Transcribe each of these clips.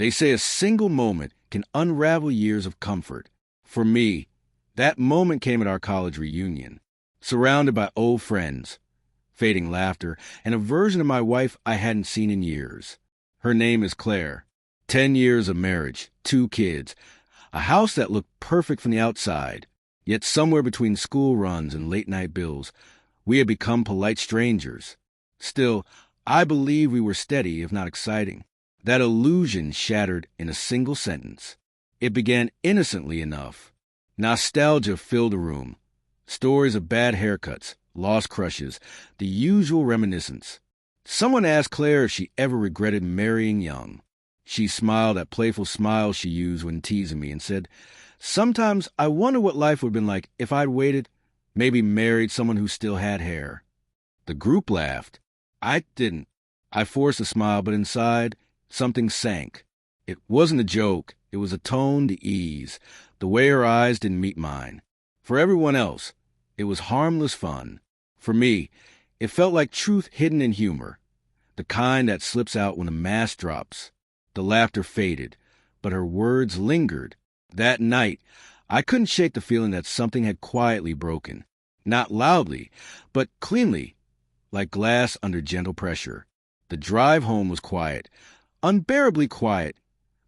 They say a single moment can unravel years of comfort. For me, that moment came at our college reunion, surrounded by old friends, fading laughter, and a version of my wife I hadn't seen in years. Her name is Claire. 10 years of marriage, 2 kids, a house that looked perfect from the outside, yet somewhere between school runs and late-night bills, we had become polite strangers. Still, I believe we were steady, if not exciting. That illusion shattered in a single sentence. It began innocently enough. Nostalgia filled the room. Stories of bad haircuts, lost crushes, the usual reminiscence. Someone asked Claire if she ever regretted marrying young. She smiled that playful smile she used when teasing me and said, "Sometimes I wonder what life would have been like if I'd waited, maybe married someone who still had hair." The group laughed. I didn't. I forced a smile, but inside, something sank. It wasn't a joke. It was a tone, the ease, the way her eyes didn't meet mine. For everyone else, it was harmless fun. For me, it felt like truth hidden in humor, the kind that slips out when the mask drops. The laughter faded, but her words lingered. That night, I couldn't shake the feeling that something had quietly broken. Not loudly, but cleanly, like glass under gentle pressure. The drive home was quiet, unbearably quiet,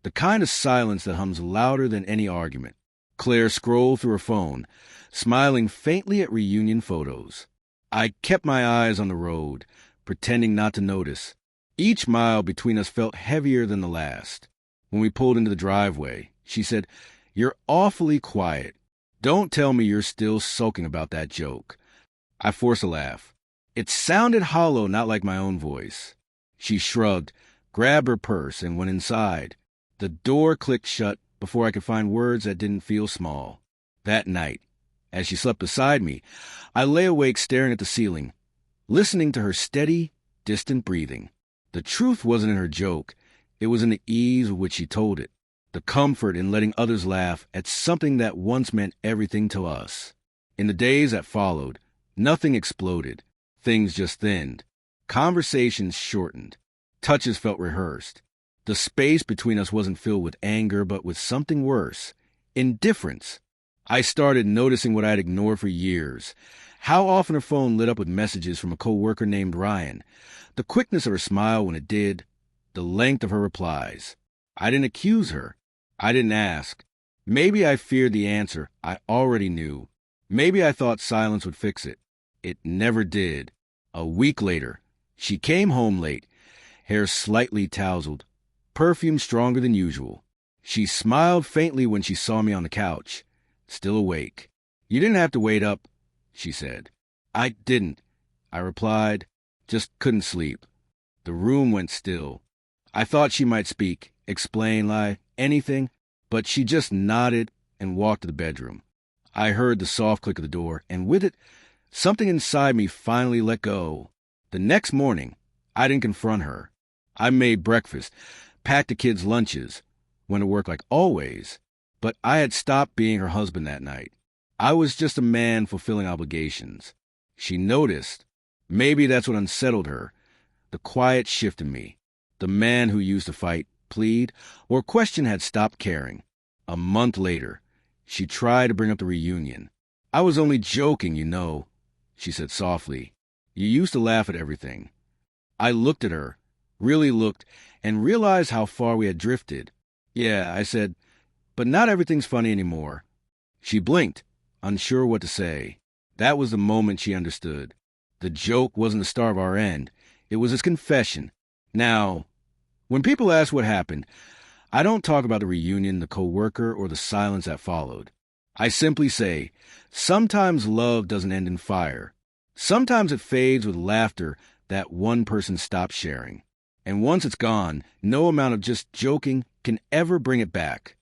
the kind of silence that hums louder than any argument. Claire scrolled through her phone, smiling faintly at reunion photos. I kept my eyes on the road, pretending not to notice. Each mile between us felt heavier than the last. When we pulled into the driveway, she said, "You're awfully quiet. Don't tell me you're still sulking about that joke." I forced a laugh. It sounded hollow, not like my own voice. She shrugged, grabbed her purse, and went inside. The door clicked shut before I could find words that didn't feel small. That night, as she slept beside me, I lay awake staring at the ceiling, listening to her steady, distant breathing. The truth wasn't in her joke. It was in the ease with which she told it, the comfort in letting others laugh at something that once meant everything to us. In the days that followed, nothing exploded. Things just thinned. Conversations shortened. Touches felt rehearsed. The space between us wasn't filled with anger, but with something worse, indifference. I started noticing what I'd ignored for years. How often her phone lit up with messages from a coworker named Ryan. The quickness of her smile when it did. The length of her replies. I didn't accuse her. I didn't ask. Maybe I feared the answer I already knew. Maybe I thought silence would fix it. It never did. A week later, she came home late, hair slightly tousled, perfume stronger than usual. She smiled faintly when she saw me on the couch, still awake. "You didn't have to wait up," she said. "I didn't," I replied. "Just couldn't sleep." The room went still. I thought she might speak, explain, lie, anything, but she just nodded and walked to the bedroom. I heard the soft click of the door, and with it, something inside me finally let go. The next morning, I didn't confront her. I made breakfast, packed the kids' lunches, went to work like always, but I had stopped being her husband that night. I was just a man fulfilling obligations. She noticed. Maybe that's what unsettled her. The quiet shift in me. The man who used to fight, plead, or question had stopped caring. A month later, she tried to bring up the reunion. "I was only joking, you know," she said softly. "You used to laugh at everything." I looked at her, really looked, and realized how far we had drifted. "Yeah," I said, "but not everything's funny anymore." She blinked, unsure what to say. That was the moment she understood. The joke wasn't the start of our end. It was his confession. Now, when people ask what happened, I don't talk about the reunion, the coworker, or the silence that followed. I simply say, sometimes love doesn't end in fire. Sometimes it fades with laughter that one person stops sharing. And once it's gone, no amount of just joking can ever bring it back.